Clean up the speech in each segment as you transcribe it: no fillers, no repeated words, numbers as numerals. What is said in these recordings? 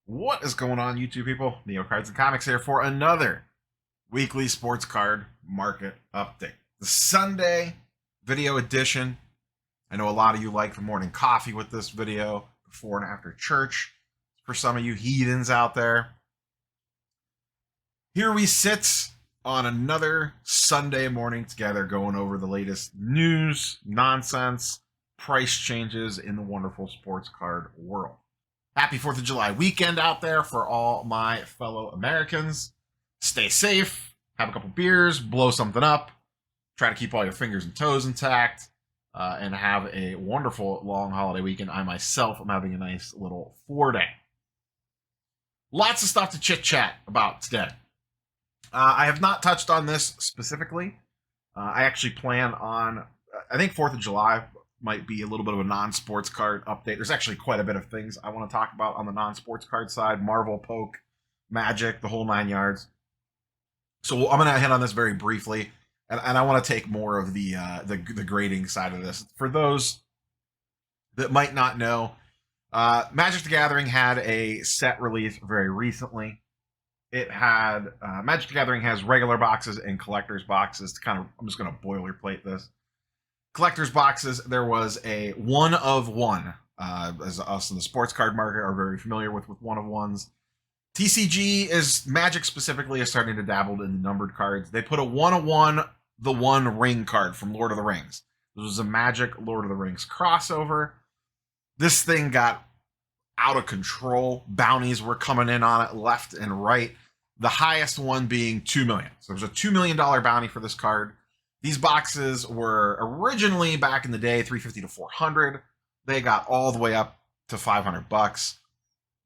What is going on, YouTube people? Neo Cards and Comics here for another weekly sports card market update. The Sunday video edition. I know a lot of you like the morning coffee with this video before and after church. For some of you heathens out there, here we sit on another Sunday morning together going over the latest news, nonsense, price changes in the wonderful sports card world. Happy 4th of July weekend out there for all my fellow Americans. Stay safe, have a couple beers, blow something up, try to keep all your fingers and toes intact, and have a wonderful long holiday weekend. I myself am having a nice little 4-day. Lots of stuff to chit-chat about today. I have not touched on this specifically. I actually plan on, I think 4th of July might be a little bit of a non-sports card update. There's actually quite a bit of things I want to talk about on the non-sports card side. Marvel, Poke, Magic, the whole 9 yards. So I'm going to hit on this very briefly, and I want to take more of the grading side of this. For those that might not know, Magic the Gathering had a set release very recently. It had Magic the Gathering has regular boxes and collector's boxes. To kind of, I'm just going to boilerplate this. Collector's boxes, there was a one of one, as us in the sports card market are very familiar with one of ones. TCG is Magic specifically is starting to dabble in numbered cards. They put a one of one, the One Ring card from Lord of the Rings. This was a Magic Lord of the Rings crossover. This thing got out of control. Bounties were coming in on it left and right. The highest one being $2 million. So there was a $2 million bounty for this card. These boxes were originally back in the day $350 to $400. They got all the way up to $500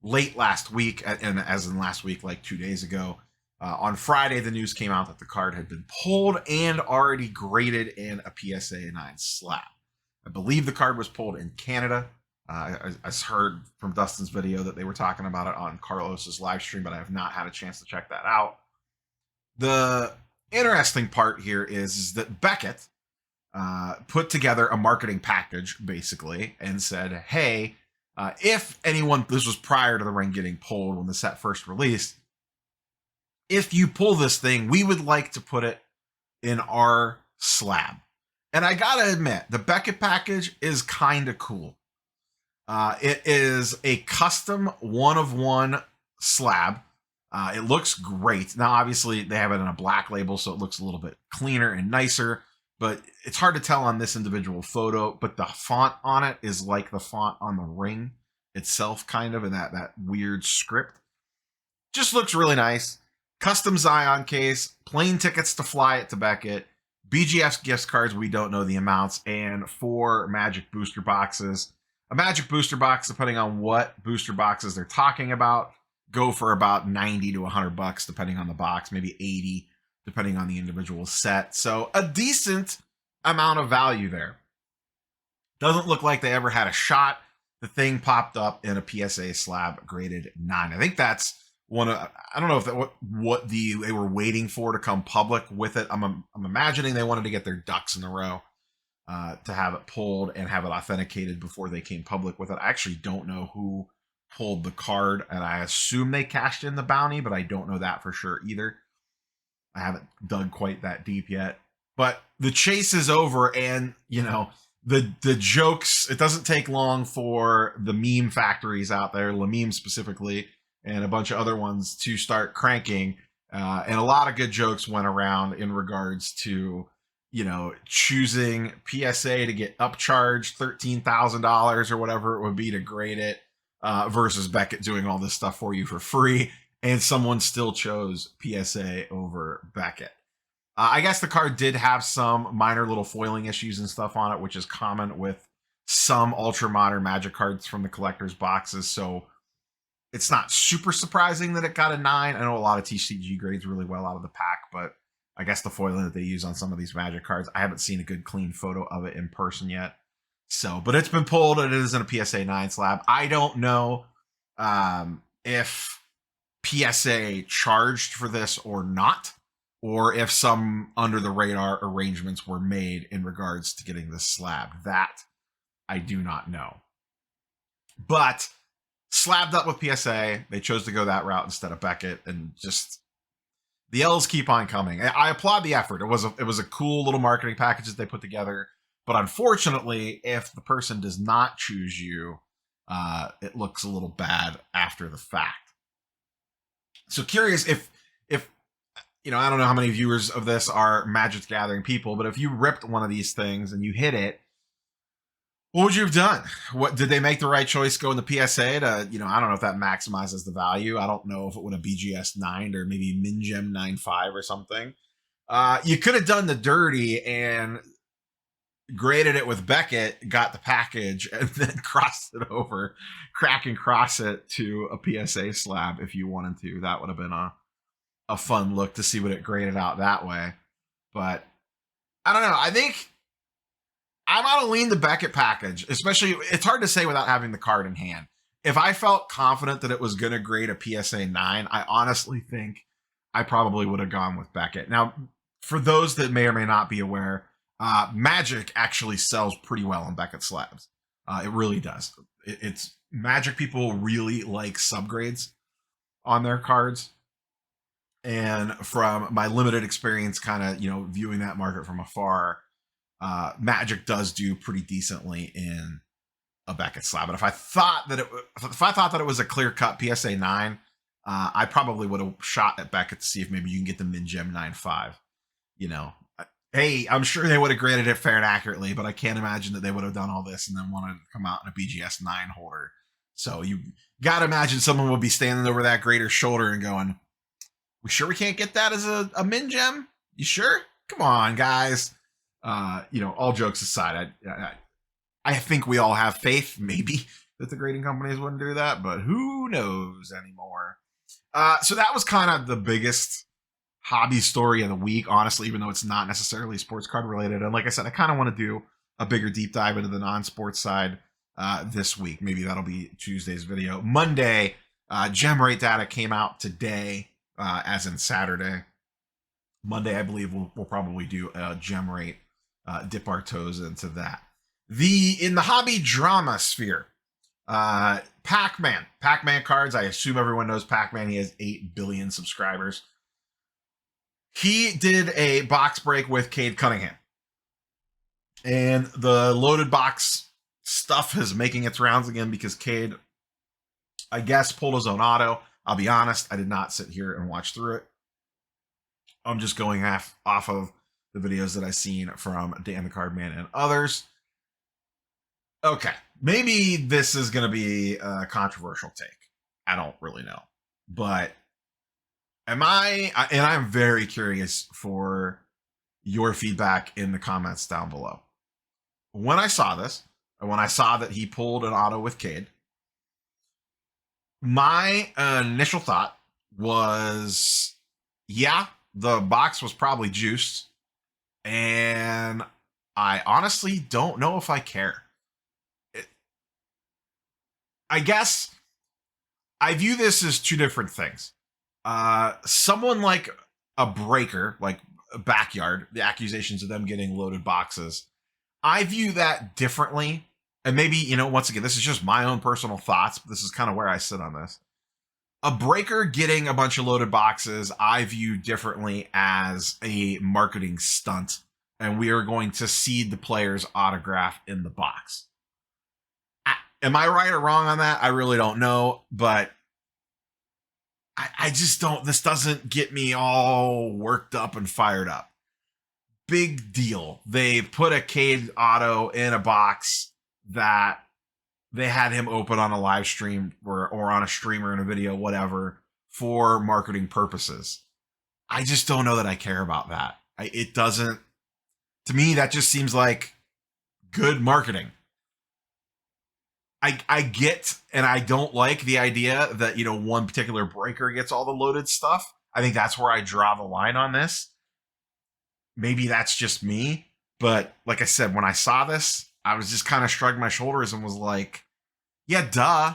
late last week, and as in last week, like 2 days ago. On Friday, the news came out that the card had been pulled and already graded in a PSA 9 slab. I believe the card was pulled in Canada. I heard from Dustin's video that they were talking about it on Carlos's live stream, but I have not had a chance to check that out. The interesting part here is that Beckett put together a marketing package, basically, and said, hey, if anyone, this was prior to the ring getting pulled when the set first released, if you pull this thing, we would like to put it in our slab. And I gotta admit, the Beckett package is kind of cool. It is a custom one-of-one slab. It looks great. Now, obviously, they have it in a black label, so it looks a little bit cleaner and nicer, but it's hard to tell on this individual photo, but the font on it is like the font on the ring itself, kind of, in that weird script. Just looks really nice. Custom Zion case, plane tickets to fly it to Beckett, BGS gift cards, we don't know the amounts, and 4 Magic booster boxes. A Magic booster box, depending on what booster boxes they're talking about, go for about $90 to $100, depending on the box, maybe $80, depending on the individual set. So a decent amount of value there. Doesn't look like they ever had a shot. The thing popped up in a PSA slab graded 9. I think that's one of, I don't know if that what they were waiting for to come public with it. I'm imagining they wanted to get their ducks in a row to have it pulled and have it authenticated before they came public with it. I actually don't know who pulled the card, and I assume they cashed in the bounty, but I don't know that for sure either. I haven't dug quite that deep yet. But the chase is over, and you know, the jokes, it doesn't take long for the meme factories out there, Lameme specifically, and a bunch of other ones to start cranking. And a lot of good jokes went around in regards to, you know, choosing PSA to get upcharged $13,000 or whatever it would be to grade it, versus Beckett doing all this stuff for you for free, and someone still chose PSA over Beckett. I guess the card did have some minor little foiling issues and stuff on it, which is common with some ultra modern Magic cards from the collector's boxes, so it's not super surprising that it got a 9. I know a lot of TCG grades really well out of the pack, but I guess the foiling that they use on some of these Magic cards, I haven't seen a good clean photo of it in person yet. So, but it's been pulled, and it is in a PSA 9 slab. I don't know if PSA charged for this or not, or if some under the radar arrangements were made in regards to getting this slab. That I do not know. But slabbed up with PSA. They chose to go that route instead of Beckett, and just the L's keep on coming. I applaud the effort. It was a cool little marketing package that they put together. But unfortunately, if the person does not choose you, it looks a little bad after the fact. So curious if I don't know how many viewers of this are Magic the Gathering people, but if you ripped one of these things and you hit it, what would you have done? What did they make the right choice going to PSA to, I don't know if that maximizes the value. I don't know if it would have BGS 9 or maybe MinGem 9.5 or something. You could have done the dirty and graded it with Beckett, got the package, and then crossed it over, crack and cross it to a PSA slab if you wanted to. That would have been a fun look to see what it graded out that way. But I don't know. I think I'm going to lean the Beckett package, especially it's hard to say without having the card in hand. If I felt confident that it was going to grade a PSA 9, I honestly think I probably would have gone with Beckett. Now, for those that may or may not be aware, Magic actually sells pretty well on Beckett slabs. It really does. It's Magic people really like subgrades on their cards. And from my limited experience, kind of, viewing that market from afar, Magic does do pretty decently in a Beckett slab. But if I thought that it was a clear cut PSA 9, I probably would have shot at Beckett to see if maybe you can get the MinGem 9.5. Hey, I'm sure they would have graded it fair and accurately, but I can't imagine that they would have done all this and then wanted to come out in a BGS 9 holder. So you got to imagine someone would be standing over that grader's shoulder and going, "We sure we can't get that as a MinGem? You sure? Come on, guys." All jokes aside, I think we all have faith, maybe, that the grading companies wouldn't do that, but who knows anymore. So that was kind of the biggest hobby story of the week, honestly, even though it's not necessarily sports card related. And like I said, I kind of want to do a bigger deep dive into the non-sports side this week. Maybe that'll be Tuesday's video. Monday, gem rate data came out today, as in Saturday. Monday, I believe we'll probably do a gem rate, dip our toes into that. In the hobby drama sphere, Pac-Man cards. I assume everyone knows Pac-Man. He has 8 billion subscribers. He did a box break with Cade Cunningham. And the loaded box stuff is making its rounds again because Cade, I guess, pulled his own auto. I'll be honest, I did not sit here and watch through it. I'm just going off of the videos that I've seen from Dan the Cardman and others. Okay, maybe this is going to be a controversial take. I don't really know. But I'm very curious for your feedback in the comments down below. When I saw this, and when I saw that he pulled an auto with Cade, my initial thought was, yeah, the box was probably juiced, and I honestly don't know if I care. I guess I view this as two different things. Someone like a breaker, like Backyard, the accusations of them getting loaded boxes, I view that differently. And maybe, once again, this is just my own personal thoughts, but this is kind of where I sit on this. A breaker getting a bunch of loaded boxes, I view differently as a marketing stunt. And we are going to seed the player's autograph in the box. Am I right or wrong on that? I really don't know, but I just don't, this doesn't get me all worked up and fired up. Big deal. They put a Cade auto in a box that they had him open on a live stream or on a streamer in a video, whatever, for marketing purposes. I just don't know that I care about that. It doesn't, to me, that just seems like good marketing. I get, and I don't like the idea that, one particular breaker gets all the loaded stuff. I think that's where I draw the line on this. Maybe that's just me. But like I said, when I saw this, I was just kind of shrugged my shoulders and was like, yeah, duh.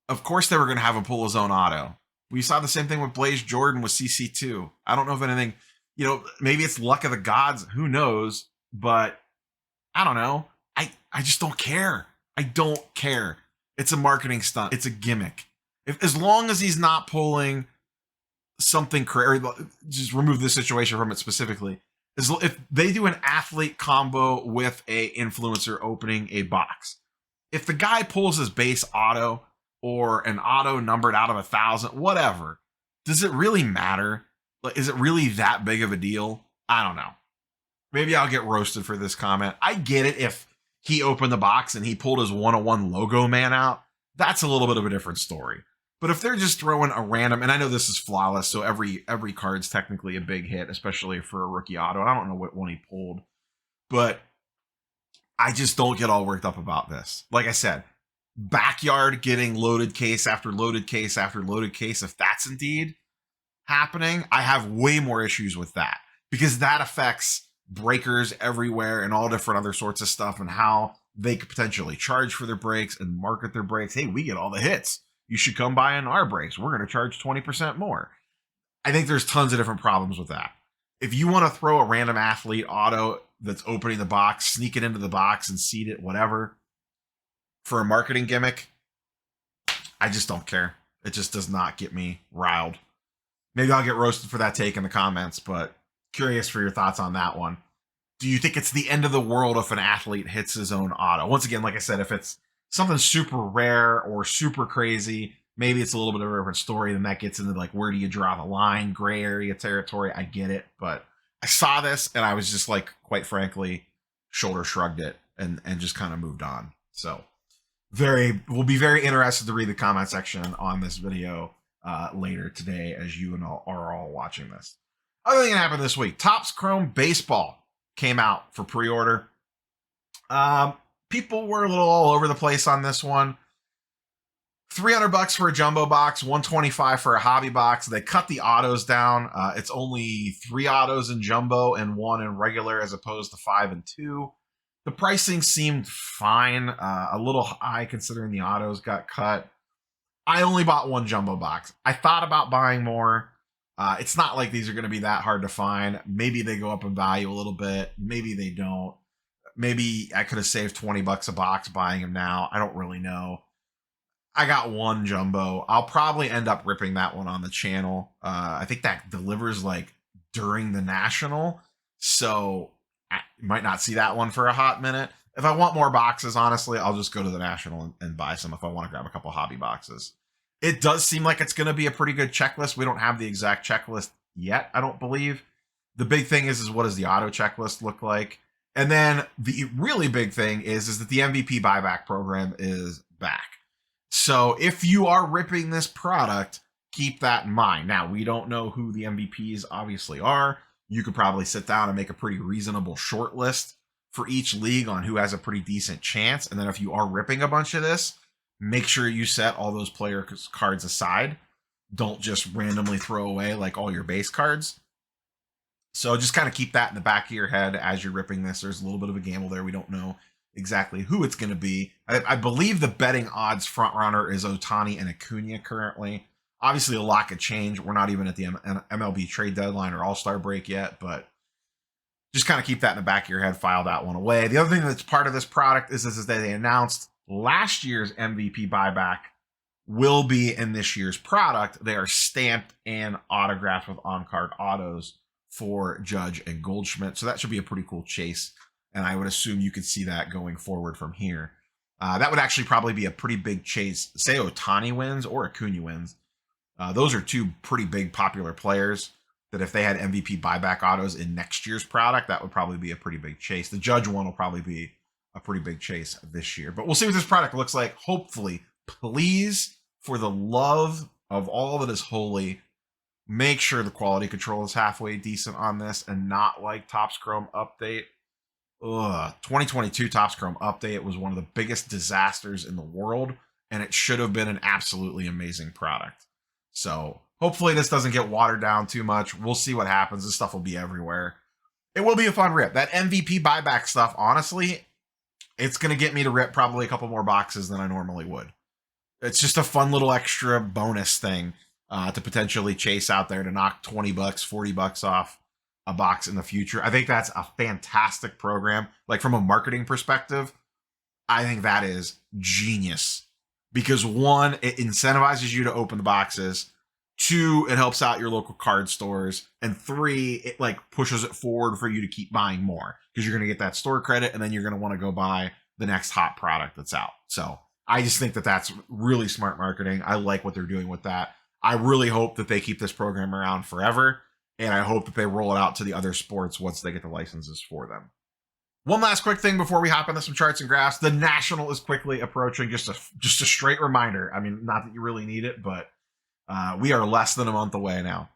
Of course they were going to have him pull his own auto. We saw the same thing with Blaze Jordan with CC2. I don't know if anything, maybe it's luck of the gods. Who knows? But I don't know. I just don't care. I don't care. It's a marketing stunt. It's a gimmick. As long as he's not pulling something crazy, just remove this situation from it specifically. If they do an athlete combo with a influencer opening a box, if the guy pulls his base auto or an auto numbered out of 1,000, whatever, does it really matter? Like, is it really that big of a deal? I don't know. Maybe I'll get roasted for this comment. I get it if he opened the box and he pulled his 101 logo man out. That's a little bit of a different story. But if they're just throwing a random, and I know this is flawless, so every card's technically a big hit, especially for a rookie auto. I don't know what one he pulled, but I just don't get all worked up about this. Like I said, backyard getting loaded case after loaded case after loaded case, if that's indeed happening, I have way more issues with that, because that affects breakers everywhere and all different other sorts of stuff, and how they could potentially charge for their breaks and market their breaks. Hey, we get all the hits. You should come buy in our breaks. We're going to charge 20% more. I think there's tons of different problems with that. If you want to throw a random athlete auto that's opening the box, sneak it into the box and seed it, whatever, for a marketing gimmick, I just don't care. It just does not get me riled. Maybe I'll get roasted for that take in the comments, but curious for your thoughts on that one. Do you think it's the end of the world if an athlete hits his own auto? Once again, like I said, if it's something super rare or super crazy, maybe it's a little bit of a different story. Then that gets into like, where do you draw the line, gray area territory? I get it, but I saw this and I was just like, quite frankly, shoulder shrugged it and just kind of moved on. So we'll be very interested to read the comment section on this video later today, as you and all are all watching this. Other thing that happened this week, Topps Chrome Baseball came out for pre-order. People were a little all over the place on this one. $300 for a jumbo box, $125 for a hobby box. They cut the autos down. It's only 3 autos in jumbo and 1 in regular, as opposed to 5 and 2. The pricing seemed fine, a little high considering the autos got cut. I only bought 1 jumbo box. I thought about buying more. It's not like these are going to be that hard to find. Maybe they go up in value a little bit. Maybe they don't. Maybe I could have saved $20 a box buying them now. I don't really know. I got 1 jumbo. I'll probably end up ripping that one on the channel. I think that delivers like during the National, so I might not see that one for a hot minute. If I want more boxes, honestly, I'll just go to the National and buy some if I want to grab a couple hobby boxes. It does seem like it's going to be a pretty good checklist. We don't have the exact checklist yet, I don't believe. The big thing is what does the auto checklist look like? And then the really big thing is that the MVP buyback program is back. So if you are ripping this product, keep that in mind. Now, we don't know who the MVPs obviously are. You could probably sit down and make a pretty reasonable short list for each league on who has a pretty decent chance. And then if you are ripping a bunch of this, make sure you set all those player cards aside. Don't just randomly throw away like all your base cards. So just kind of keep that in the back of your head as you're ripping this. There's a little bit of a gamble there. We don't know exactly who it's going to be. I believe the betting odds front runner is Ohtani and Acuna currently. Obviously, a lot could change. We're not even at the MLB trade deadline or All-Star break yet, but just kind of keep that in the back of your head. File that one away. The other thing that's part of this product is that they announced last year's MVP buyback will be in this year's product. They are stamped and autographed with on-card autos for Judge and Goldschmidt. So that should be a pretty cool chase. And I would assume you could see that going forward from here. That would actually probably be a pretty big chase. Say Ohtani wins or Acuna wins. Those are 2 pretty big popular players that if they had MVP buyback autos in next year's product, that would probably be a pretty big chase. The Judge one will probably be a pretty big chase this year. But we'll see what this product looks like. Hopefully, please, for the love of all that is holy, make sure the quality control is halfway decent on this and not like Topps Chrome Update. 2022 Topps Chrome Update was one of the biggest disasters in the world, and it should have been an absolutely amazing product. So hopefully this doesn't get watered down too much. We'll see what happens. This stuff will be everywhere. It will be a fun rip. That MVP buyback stuff, honestly, it's going to get me to rip probably a couple more boxes than I normally would. It's just a fun little extra bonus thing to potentially chase out there to knock $20, $40 off a box in the future. I think that's a fantastic program. Like from a marketing perspective, I think that is genius because one, it incentivizes you to open the boxes. Two, it helps out your local card stores. And three, it like pushes it forward for you to keep buying more because you're going to get that store credit and then you're going to want to go buy the next hot product that's out. So I just think that that's really smart marketing. I like what they're doing with that. I really hope that they keep this program around forever. And I hope that they roll it out to the other sports once they get the licenses for them. One last quick thing before we hop into some charts and graphs. The National is quickly approaching. Just a straight reminder. I mean, not that you really need it, but we are less than a month away now.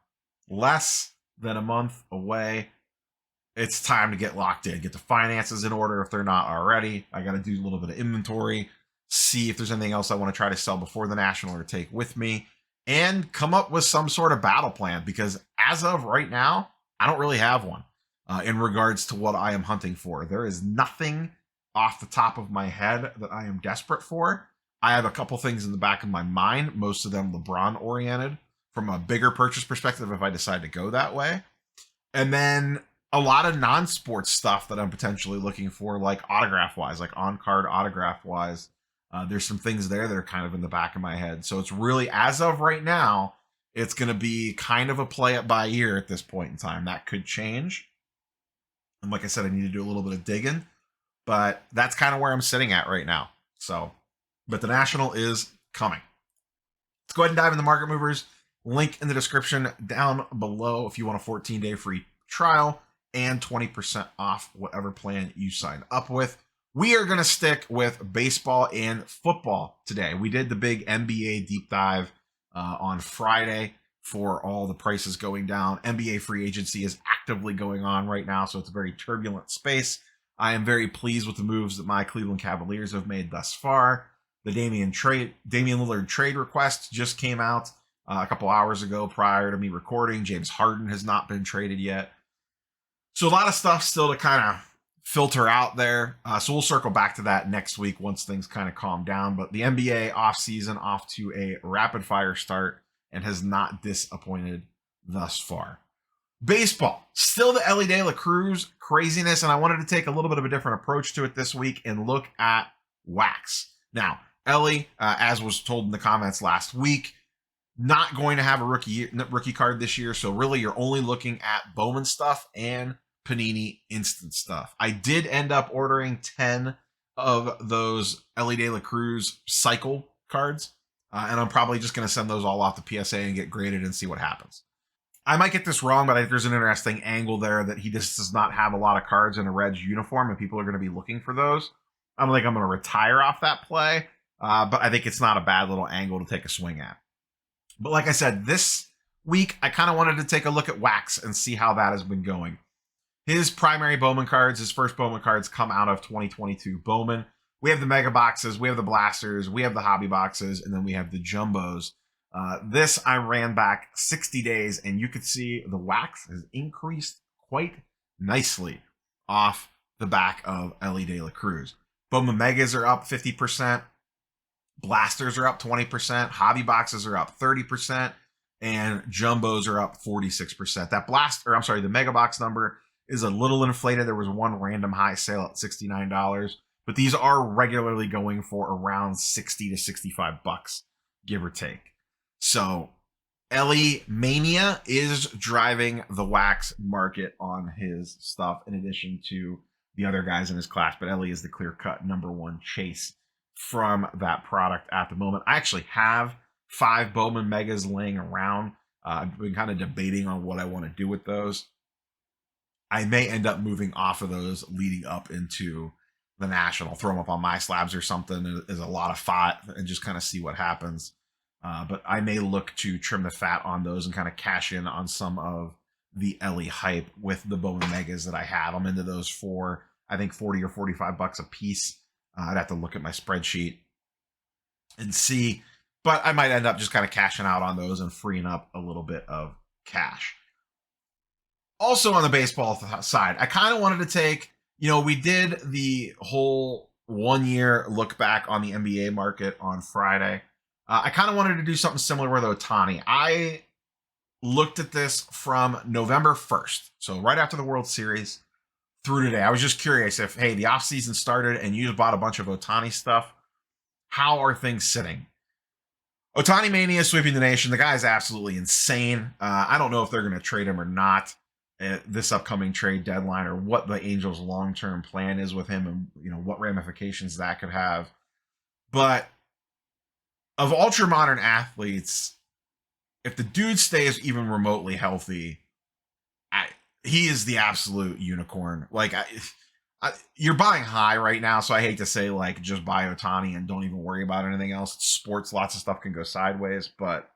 Less than a month away. It's time to get locked in. Get the finances in order if they're not already. I got to do a little bit of inventory. See if there's anything else I want to try to sell before the National or take with me. And come up with some sort of battle plan. Because as of right now, I don't really have one in regards to what I am hunting for. There is nothing off the top of my head that I am desperate for. I have a couple things in the back of my mind, most of them LeBron oriented from a bigger purchase perspective if I decide to go that way. And then a lot of non-sports stuff that I'm potentially looking for, like autograph wise, like on-card autograph wise. There's some things there that are kind of in the back of my head. So it's really, as of right now, it's going to be kind of a play it by ear at this point in time. That could change. And like I said, I need to do a little bit of digging, but that's kind of where I'm sitting at right now. So, but the National is coming. Let's go ahead and dive into market movers. Link in the description down below if you want a 14-day free trial and 20% off whatever plan you sign up with. We are going to stick with baseball and football today. We did the big NBA deep dive on Friday for all the prices going down. NBA free agency is actively going on right now, so it's a very turbulent space. I am very pleased with the moves that my Cleveland Cavaliers have made thus far. The Damian Lillard trade request just came out a couple hours ago prior to me recording. James Harden has not been traded yet. So a lot of stuff still to kind of filter out there. So we'll circle back to that next week once things kind of calm down. But the NBA offseason off to a rapid fire start and has not disappointed thus far. Baseball, still the Elly De La Cruz craziness, and I wanted to take a little bit of a different approach to it this week and look at wax. Now, Elly, as was told in the comments last week, not going to have a rookie card this year, so really you're only looking at Bowman stuff and Panini instant stuff. I did end up ordering 10 of those Elly De La Cruz cycle cards, and I'm probably just going to send those all off to PSA and get graded and see what happens. I might get this wrong, but I think there's an interesting angle there that he just does not have a lot of cards in a Reds uniform, and people are going to be looking for those. I don't think I'm going to retire off that play, but I think it's not a bad little angle to take a swing at. But like I said, this week, I kind of wanted to take a look at wax and see how that has been going. His primary Bowman cards, his first Bowman cards come out of 2022 Bowman. We have the mega boxes, we have the blasters, we have the hobby boxes, and then we have the jumbos. This I ran back 60 days, and you could see the wax has increased quite nicely off the back of Elly De La Cruz. Bowman megas are up 50%, blasters are up 20%, hobby boxes are up 30%, and jumbos are up 46%. The mega box number is a little inflated. There was one random high sale at $69, but these are regularly going for around 60 to 65 bucks, give or take. So Elly Mania is driving the wax market on his stuff in addition to the other guys in his class, but Elly is the clear-cut number one chase from that product at the moment. I actually have 5 Bowman Megas laying around. I've been kind of debating on what I want to do with those. I may end up moving off of those leading up into the National, throw them up on MySlabs or something as a lot of fat and just kind of see what happens. But I may look to trim the fat on those and kind of cash in on some of the Elly hype with the Bowman Megas that I have. I'm into those for, I think, 40 or 45 bucks a piece. I'd have to look at my spreadsheet and see, but I might end up just kind of cashing out on those and freeing up a little bit of cash. Also on the baseball side, I kind of wanted to take, we did the whole 1 year look back on the NBA market on Friday. I kind of wanted to do something similar with Ohtani. I looked at this from November 1st, so right after the World Series through today. I was just curious if, hey, the offseason started and you just bought a bunch of Ohtani stuff, how are things sitting? Ohtanimania is sweeping the nation. The guy is absolutely insane. I don't know if they're going to trade him or not at this upcoming trade deadline, or what the Angels' long-term plan is with him, and what ramifications that could have. But of ultra-modern athletes, if the dude stays even remotely healthy, he is the absolute unicorn. Like, you're buying high right now, so I hate to say, like, just buy Ohtani and don't even worry about anything else. It's sports, lots of stuff can go sideways, but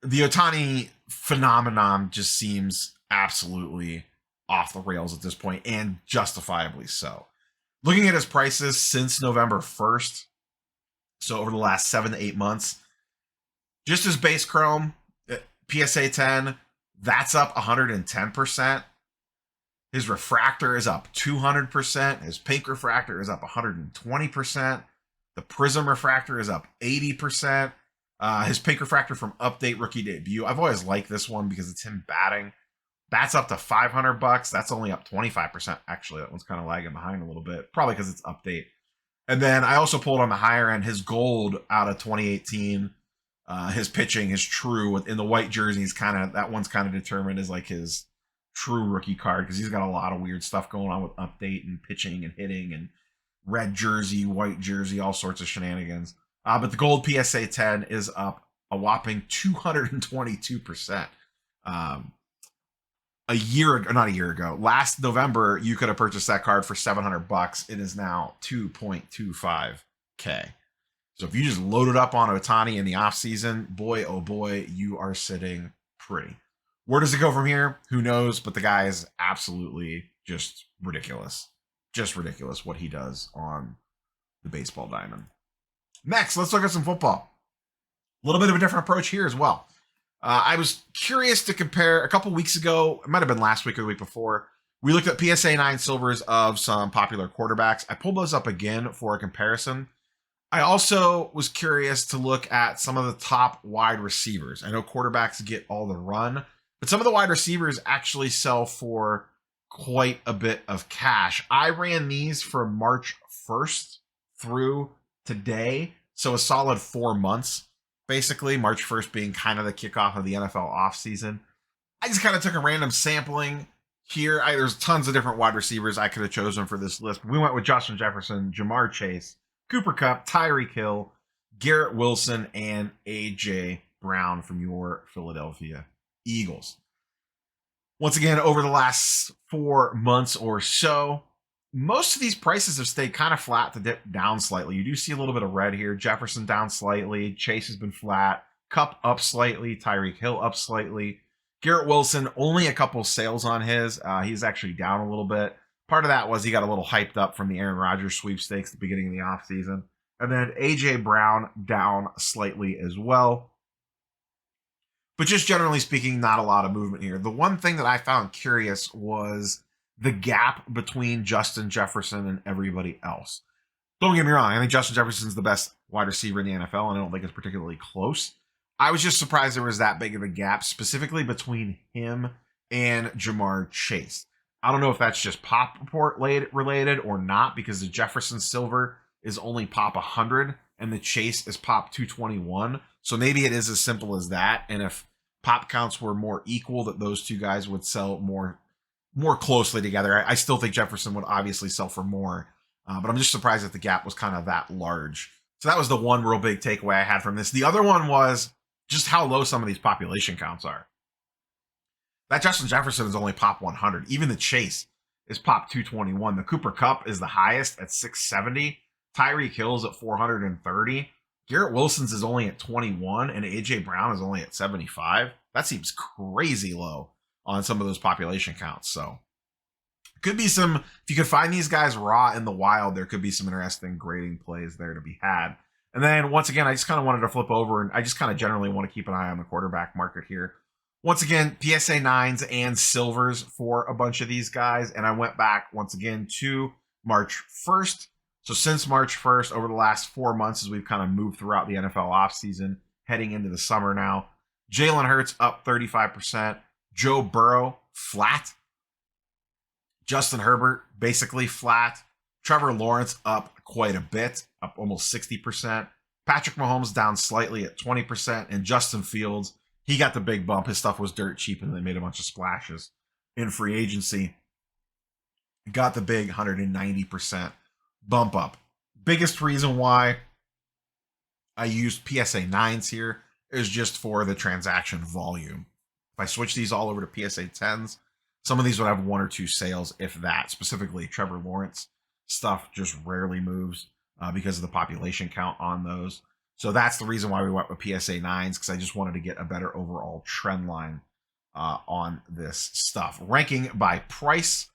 the Ohtani phenomenon just seems absolutely off the rails at this point, and justifiably so. Looking at his prices since November 1st, so over the last 7 to 8 months, just his base chrome, PSA 10, that's up 110%. His refractor is up 200%. His pink refractor is up 120%. The prism refractor is up 80%. His pink refractor from Update Rookie Debut, I've always liked this one because it's him batting. That's up to $500. That's only up 25%. Actually, that one's kind of lagging behind a little bit, probably because it's Update. And then I also pulled on the higher end his gold out of 2018. His pitching is true in the white jerseys. That one's kind of determined as like his true rookie card, because he's got a lot of weird stuff going on with Update and pitching and hitting and red jersey, white jersey, all sorts of shenanigans. But the gold PSA 10 is up a whopping 222%. Not a year ago, last November, you could have purchased that card for $700. It is now $2.25K. So if you just load it up on Ohtani in the offseason, boy, oh boy, you are sitting pretty. Where does it go from here? Who knows? But the guy is absolutely just ridiculous. Just ridiculous what he does on the baseball diamond. Next, let's look at some football. A little bit of a different approach here as well. I was curious to compare a couple weeks ago. It might have been last week or the week before. We looked at PSA 9 silvers of some popular quarterbacks. I pulled those up again for a comparison. I also was curious to look at some of the top wide receivers. I know quarterbacks get all the run, but some of the wide receivers actually sell for quite a bit of cash. I ran these from March 1st through today, so a solid 4 months, basically. March 1st being kind of the kickoff of the NFL offseason. I just kind of took a random sampling here. There's tons of different wide receivers I could have chosen for this list. We went with Justin Jefferson, Jamar Chase, Cooper Kupp, Tyreek Hill, Garrett Wilson, and A.J. Brown from your Philadelphia Eagles. Once again, over the last 4 months or so, most of these prices have stayed kind of flat to dip down slightly. You do see a little bit of red here. Jefferson down slightly. Chase has been flat. Kupp up slightly. Tyreek Hill up slightly. Garrett Wilson, only a couple sales on his. He's actually down a little bit. Part of that was he got a little hyped up from the Aaron Rodgers sweepstakes at the beginning of the offseason. And then A.J. Brown down slightly as well. But just generally speaking, not a lot of movement here. The one thing that I found curious was the gap between Justin Jefferson and everybody else. Don't get me wrong. I think Justin Jefferson's the best wide receiver in the NFL, and I don't think it's particularly close. I was just surprised there was that big of a gap, specifically between him and Jamar Chase. I don't know if that's just pop report related or not, because the Jefferson silver is only pop 100 and the Chase is pop 221. So maybe it is as simple as that. And if pop counts were more equal, that those two guys would sell more closely together. I still think Jefferson would obviously sell for more, but I'm just surprised that the gap was kind of that large. So that was the one real big takeaway I had from this. The other one was just how low some of these population counts are. That Justin Jefferson is only pop 100. Even the Chase is pop 221. The Cooper Kupp is the highest at 670. Tyreek Hill's at 430. Garrett Wilson's is only at 21, and A.J. Brown is only at 75. That seems crazy low on some of those population counts. So could be some, if you could find these guys raw in the wild, there could be some interesting grading plays there to be had. And then once again, I just kind of wanted to flip over, and I just kind of generally want to keep an eye on the quarterback market here. Once again, PSA 9s and silvers for a bunch of these guys. And I went back once again to March 1st. So since March 1st, over the last 4 months, as we've kind of moved throughout the NFL offseason, heading into the summer now, Jalen Hurts up 35%. Joe Burrow flat. Justin Herbert basically flat. Trevor Lawrence up quite a bit, up almost 60%. Patrick Mahomes down slightly at 20%. And Justin Fields, he got the big bump. His stuff was dirt cheap, and they made a bunch of splashes in free agency. Got the big 190% bump up. Biggest reason why I used PSA 9s here is just for the transaction volume. If I switch these all over to PSA 10s, some of these would have 1 or 2 sales, if that. Specifically, Trevor Lawrence stuff just rarely moves because of the population count on those. So that's the reason why we went with PSA 9s, because I just wanted to get a better overall trend line on this stuff. Ranking by price.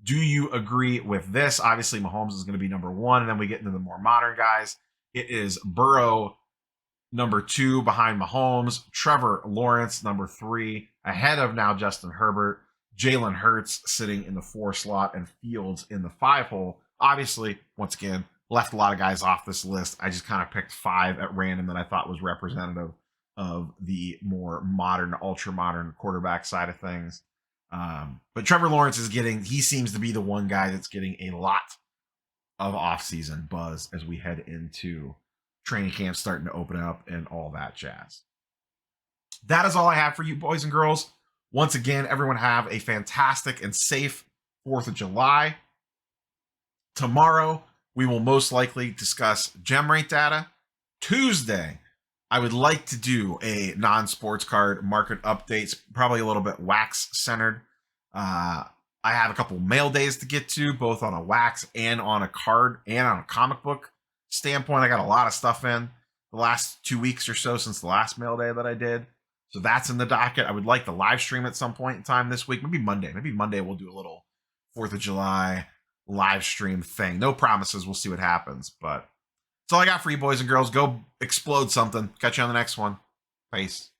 Do you agree with this? Obviously, Mahomes is going to be number 1, and then we get into the more modern guys. It is Burrow number 2 behind Mahomes, Trevor Lawrence number 3 ahead of now Justin Herbert, Jalen Hurts sitting in the 4 slot, and Fields in the 5 hole. Obviously, once again, left a lot of guys off this list. I just kind of picked 5 at random that I thought was representative of the more modern, ultra modern quarterback side of things. But Trevor Lawrence he seems to be the one guy that's getting a lot of offseason buzz as we head into training camp starting to open up and all that jazz. That is all I have for you, boys and girls. Once again, everyone have a fantastic and safe 4th of July. Tomorrow, we will most likely discuss gem rate data. Tuesday, I would like to do a non-sports card market updates, probably a little bit wax centered. I have a couple mail days to get to, both on a wax and on a card and on a comic book standpoint. I got a lot of stuff in the last 2 weeks or so since the last mail day that I did. So that's in the docket. I would like to live stream at some point in time this week. Maybe Monday. Maybe Monday we'll do a little 4th of July live stream thing. No promises. We'll see what happens. But that's all I got for you, boys and girls. Go explode something. Catch you on the next one. Peace.